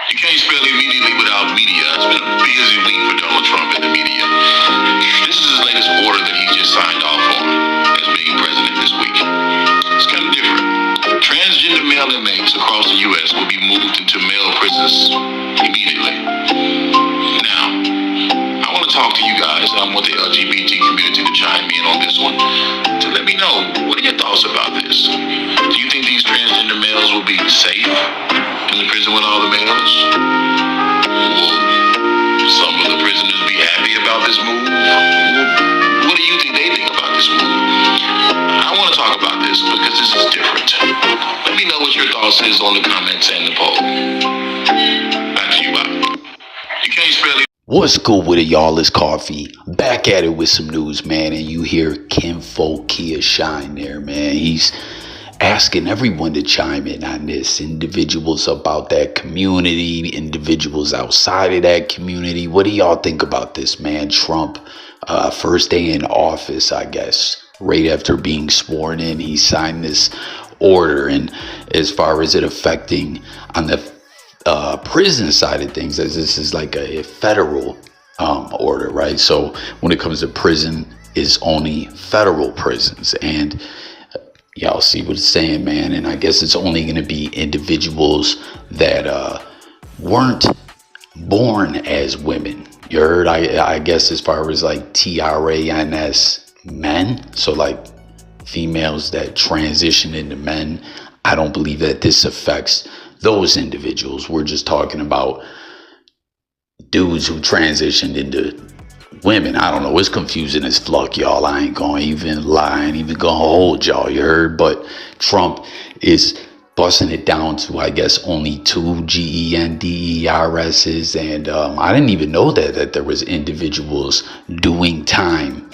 You can't spell immediately without media. It's been a busy week for Donald Trump and the media. This is his latest order that he just signed off on as being president this week. It's kind of different. Transgender male inmates across the U.S. will be moved into male prisons immediately. Now, I want to talk to you guys. I want the LGBT community to chime in on this one to let me know, what are your thoughts about this? Do you think these transgender males will be safe in the prison with all the males? Will some of the prisoners be happy about this move? What do you think they think about this move? I want to talk about this because this is different. Let me know what your thoughts is on the comments and the poll. Back to you, Bob. You can't spell it. What's good with it, y'all? It's Coffee. Back at it with some news, man. And you hear Kinfolk Kia Shine there, man. He's asking everyone to chime in on this. Individuals about that community, individuals outside of that community. What do y'all think about this, man? Trump, first day in office, I guess, right after being sworn in, he signed this order. And as far as it affecting on the prison side of things, as this is like a federal order, right? So when it comes to prison, it's only federal prisons, and y'all see what it's saying, man. And I guess it's only going to be individuals that weren't born as women. You heard? I guess as far as like trans men, so like females that transition into men. I don't believe that this affects those individuals. We're just talking about dudes who transitioned into women. I don't know. It's confusing as fuck, y'all. I ain't gonna even lie. I ain't even gonna hold y'all. You heard? But Trump is busting it down to, I guess, only 2 GENDERSs. And I didn't even know that there was individuals doing time,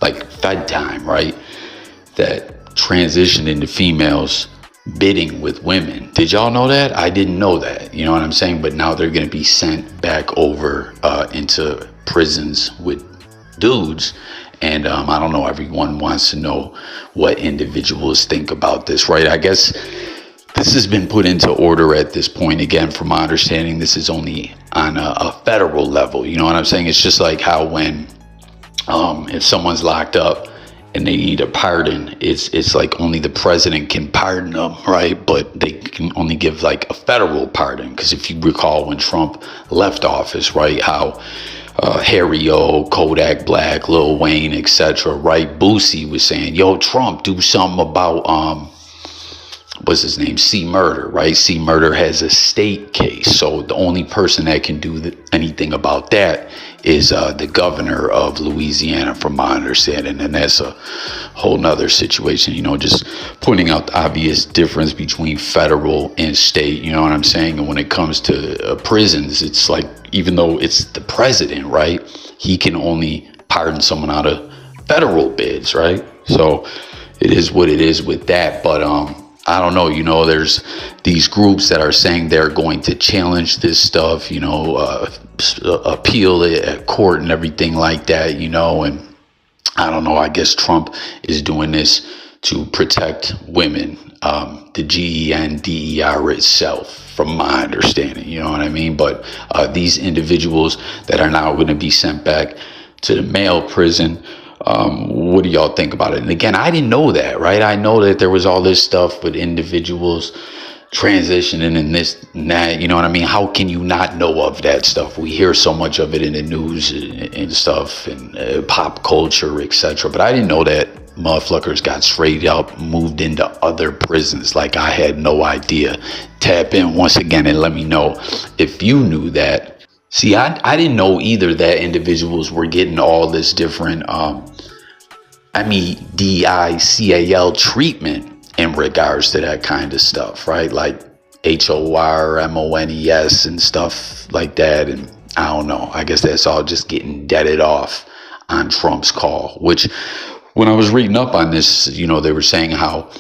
like Fed time, right? That transitioned into females bidding with women. Did y'all know that? I didn't know that. You know what I'm saying? But now they're going to be sent back over into prisons with dudes. And I don't know. Everyone wants to know what individuals think about this, right? I guess this has been put into order at this point. Again, from my understanding, this is only on a federal level. You know what I'm saying? It's just like how when if someone's locked up and they need a pardon, it's like only the president can pardon them, right? But they can only give like a federal pardon. Because if you recall when Trump left office, right, how Harry O, Kodak Black, Lil Wayne, etc., right, Boosie was saying, yo, Trump, do something about what's his name, C Murder, right? C Murder has a state case, so the only person that can do anything about that is the governor of Louisiana, from my understanding. And that's a whole nother situation, you know, just pointing out the obvious difference between federal and state, you know what I'm saying? And when it comes to prisons, it's like, even though it's the president, right, he can only pardon someone out of federal bids, right? So it is what it is with that. But I don't know, you know, there's these groups that are saying they're going to challenge this stuff, you know, appeal it at court and everything like that, you know. And I don't know, I guess Trump is doing this to protect women, the GENDER itself, from my understanding, you know what I mean? But these individuals that are now going to be sent back to the male prison, what do y'all think about it? And again, I didn't know that, right? I know that there was all this stuff with individuals transitioning and this and that, you know what I mean? How can you not know of that stuff? We hear so much of it in the news and stuff, and pop culture, etc. But I didn't know that motherfuckers got straight up moved into other prisons. Like, I had no idea. Tap in once again and let me know if you knew that. See, I didn't know either that individuals were getting all this different MEDICAL treatment in regards to that kind of stuff, right? Like HORMONES and stuff like that. And I don't know, I guess that's all just getting deaded off on Trump's call, which when I was reading up on this, you know, they were saying how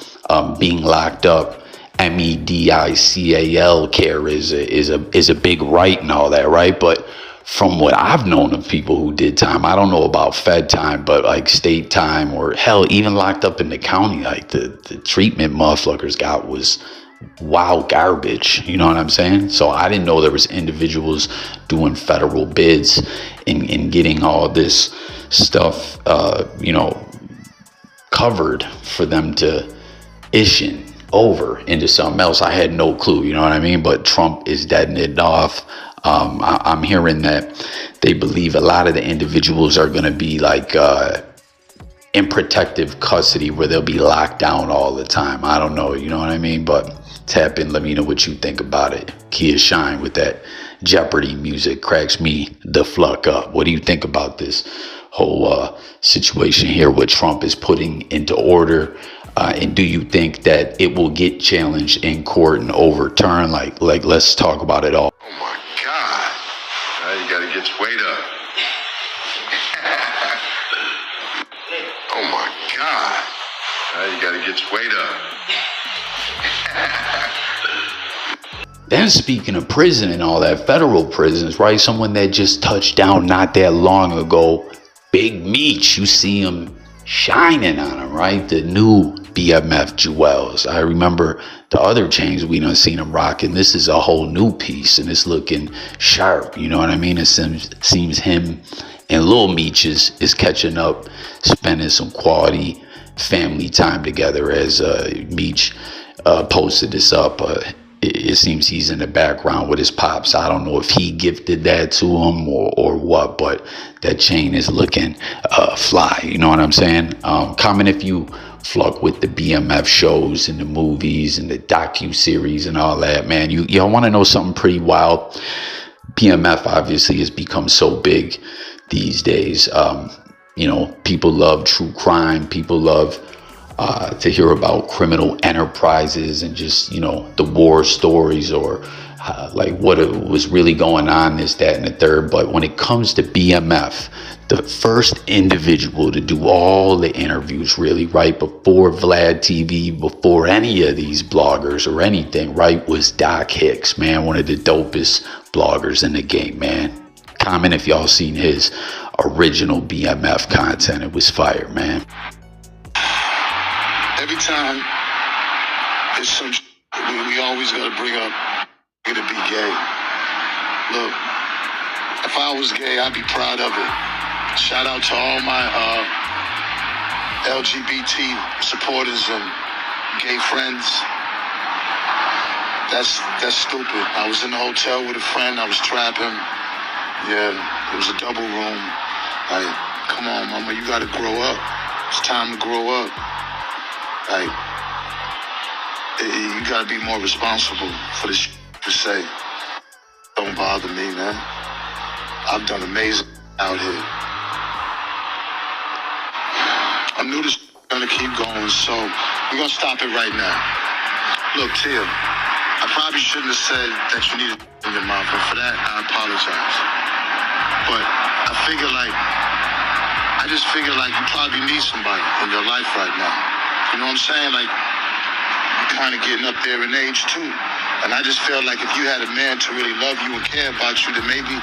being locked up, MEDICAL care is a big right and all that, right? But from what I've known of people who did time, I don't know about Fed time, but like state time, or hell, even locked up in the county, like the treatment motherfuckers got was wild garbage. You know what I'm saying? So I didn't know there was individuals doing federal bids and getting all this stuff, covered for them to issue over into something else. I had no clue, you know what I mean? But Trump is deading it off. I'm hearing that they believe a lot of the individuals are going to be like in protective custody, where they'll be locked down all the time. I don't know, you know what I mean? But tap in, let me know what you think about it. Kia Shine with that Jeopardy music cracks me the fuck up. What do you think about this whole situation here, what Trump is putting into order? And do you think that it will get challenged in court and overturned? Like let's talk about it all. Oh my God. Now you gotta get your weight up. Oh my God. Now you gotta get your weight up. Then speaking of prison and all that, federal prisons, right? Someone that just touched down not that long ago, Big Meech, you see him shining on him, right? The new BMF jewels. I remember the other chains we done seen him rocking. This is a whole new piece and it's looking sharp. You know what I mean? It seems him and Lil Meech is catching up, spending some quality family time together. As Meech posted this up, it seems he's in the background with his pops. I don't know if he gifted that to him or what, but that chain is looking fly. You know what I'm saying? Comment if you fuck with the BMF shows and the movies and the docu-series and all that, man. Y'all want to know something pretty wild? BMF obviously has become so big these days. People love true crime. People love to hear about criminal enterprises and just, the war stories or like what was really going on, this, that, and the third. But when it comes to BMF, the first individual to do all the interviews, really, right, before Vlad TV, before any of these bloggers or anything, right, was Doc Hicks, man, one of the dopest bloggers in the game, man. Comment if y'all seen his original BMF content. It was fire, man. Every time there's some we always gotta bring up to be gay. Look, if I was gay, I'd be proud of it. Shout out to all my LGBT supporters and gay friends. That's stupid. I was in the hotel with a friend. I was trapping. Yeah, it was a double room. Like, come on, mama, you gotta grow up. It's time to grow up. Like, you gotta be more responsible for the shit you say. Don't bother me, man. I've done amazing out here. I knew this was gonna keep going, so we're gonna stop it right now. Look, Tia, I probably shouldn't have said that you needed in your mouth, and for that, I apologize. But I just figure like you probably need somebody in your life right now. You know what I'm saying? Like, you're kind of getting up there in age too. And I just feel like if you had a man to really love you and care about you, then maybe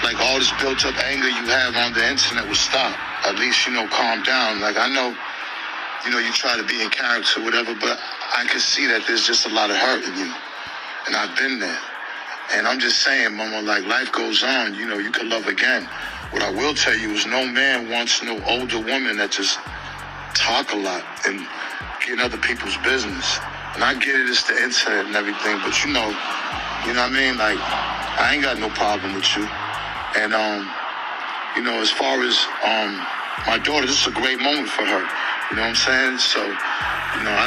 like all this built up anger you have on the internet would stop. At least, calm down. Like, I know, you try to be in character, whatever, but I can see that there's just a lot of hurt in you. And I've been there. And I'm just saying, mama, like, life goes on, you can love again. What I will tell you is no man wants no older woman that just talk a lot and get in other people's business. And I get it, it's the internet and everything, but you know what I mean? Like, I ain't got no problem with you. And, as far as my daughter, this is a great moment for her. You know what I'm saying? So, I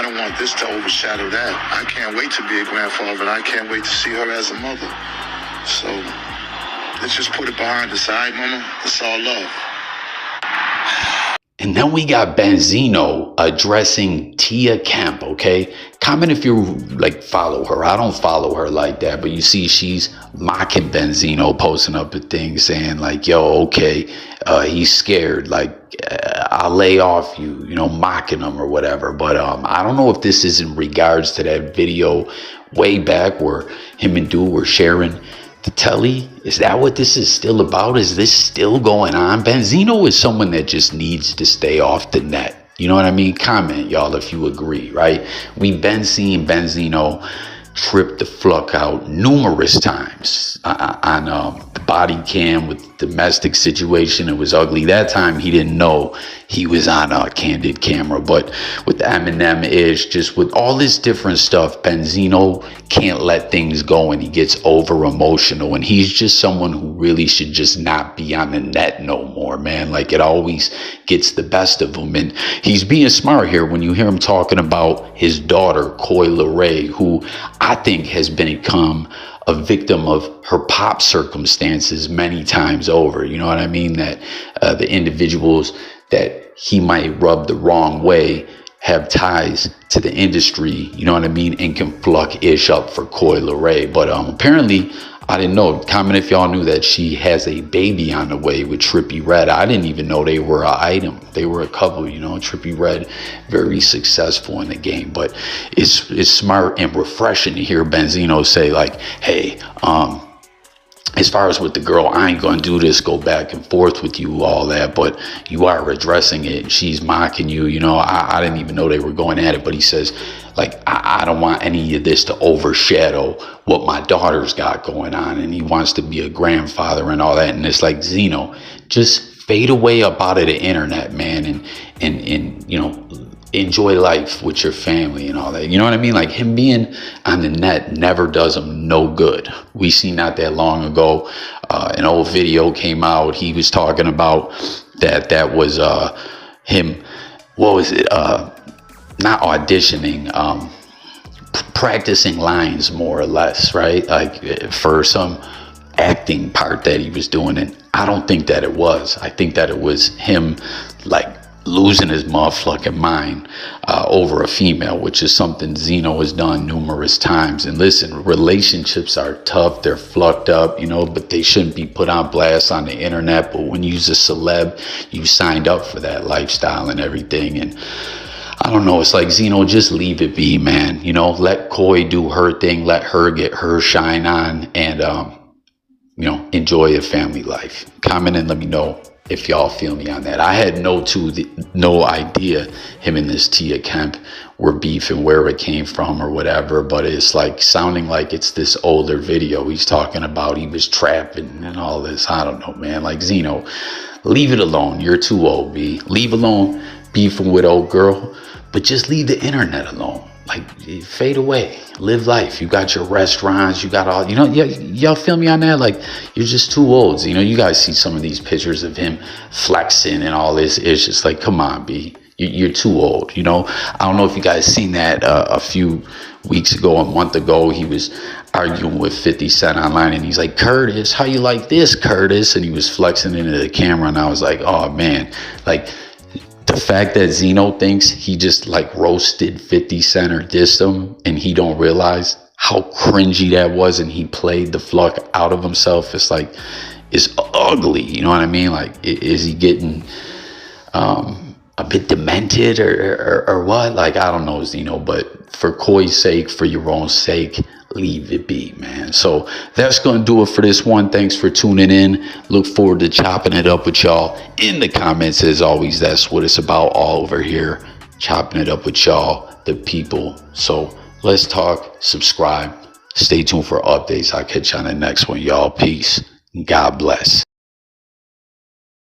don't want this to overshadow that. I can't wait to be a grandfather, and I can't wait to see her as a mother. So, let's just put it behind us, all right, mama? It's all love. And then we got Benzino addressing Tia Kemp, okay? Comment if you follow her. I don't follow her like that, but you see she's mocking Benzino, posting up a thing saying okay, he's scared, I'll lay off you, mocking him or whatever. But I don't know if this is in regards to that video way back where him and Dude were sharing the telly. Is that what this is still about? Is this still going on? Benzino is someone that just needs to stay off the net. You know what I mean? Comment, y'all, if you agree, right? We been seeing Benzino trip the fuck out numerous times on the body cam with domestic situation. It was ugly. That time he didn't know he was on a candid camera, but with the Eminem ish, just with all this different stuff, Benzino can't let things go and he gets over emotional, and he's just someone who really should just not be on the net no more, man. Like, it always gets the best of him, and he's being smart here when you hear him talking about his daughter Coi Leray, who I think has become a victim of her pop circumstances many times over. You know what I mean? That the individuals that he might rub the wrong way have ties to the industry, you know what I mean, and can pluck ish up for Coi Leray. But apparently, I didn't know. Comment if y'all knew that she has a baby on the way with Trippie Redd. I didn't even know they were an item. They were a couple, you know. Trippie Redd, very successful in the game. But it's smart and refreshing to hear Benzino say, like, hey, as far as with the girl, I ain't gonna do this, go back and forth with you, all that, but you are addressing it. She's mocking you, you know. I didn't even know they were going at it, but he says, like, I don't want any of this to overshadow what my daughter's got going on, and he wants to be a grandfather and all that. And it's like, Zeno, just fade away up out of the internet, man, and you know, enjoy life with your family and all that. You know what I mean? Like, him being on the net never does him no good. We seen not that long ago, an old video came out. He was talking about that was him, what was it, not auditioning, practicing lines, more or less, right? Like, for some acting part that he was doing. And I don't think that it was. I think that it was him, like, losing his motherfucking mind over a female, which is something Zeno has done numerous times. And listen, relationships are tough, they're fucked up, you know, but they shouldn't be put on blast on the internet. But when you're a celeb, you signed up for that lifestyle and everything. And I don't know, it's like, Zeno, just leave it be, man. You know, let Coi do her thing, let her get her shine on, and you know, enjoy your family life. Comment and let me know if y'all feel me on that. I had no idea him and this Tia Kemp were beefing, where it came from or whatever, but it's like sounding like it's this older video. He's talking about he was trapping and all this. I don't know, man. Like, Zeno, leave it alone. You're too old, B. Leave alone beefing with old girl, but just leave the internet alone. Like, fade away, live life. You got your restaurants, you got all, you know, y'all feel me on that? Like, you're just too old. You know, you guys see some of these pictures of him flexing and all this. It's just like, come on, B, you're too old. You know, I don't know if you guys seen that a few weeks ago, a month ago, he was arguing with 50 Cent online, and he's like, Curtis, how you like this, Curtis? And he was flexing into the camera, and I was like, oh man, like, the fact that Zeno thinks he just like roasted 50 Cent or dissed him, and he don't realize how cringy that was, and he played the fuck out of himself. It's like, it's ugly. You know what I mean? Like, is he getting a bit demented or what? Like, I don't know, Zeno, but for Coi's sake, for your own sake, leave it be, man. So that's gonna do it for this one. Thanks for tuning in. Look forward to chopping it up with y'all in the comments. As always, that's what it's about all over here, chopping it up with y'all, the people. So let's talk, subscribe, stay tuned for updates. I'll catch you on the next one, y'all. Peace. God bless.